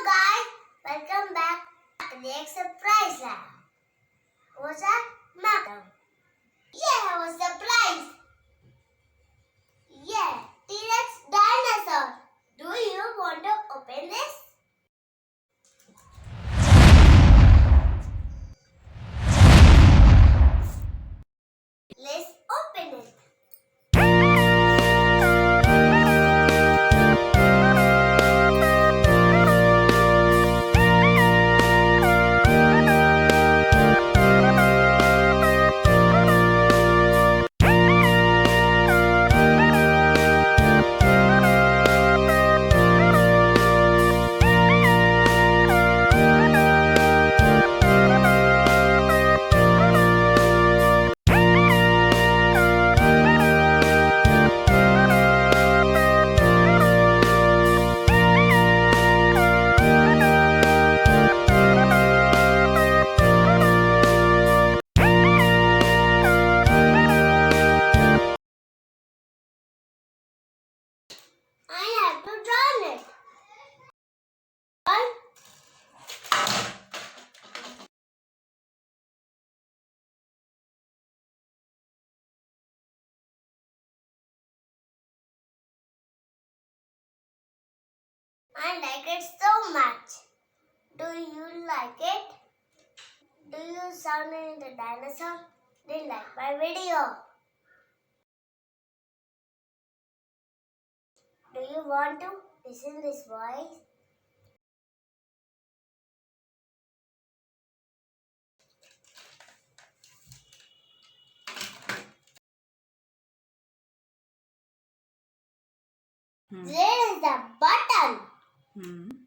guys, welcome back to the surprise lab. What's that, madam? Yeah, what's the prize? Yeah, T-Rex dinosaur. Do you want to open this? Let's open it. I have to draw it. I like it so much. Do you like it? Do you sound in the dinosaur? Do you like my video? Do you want to listen this voice? There is a button.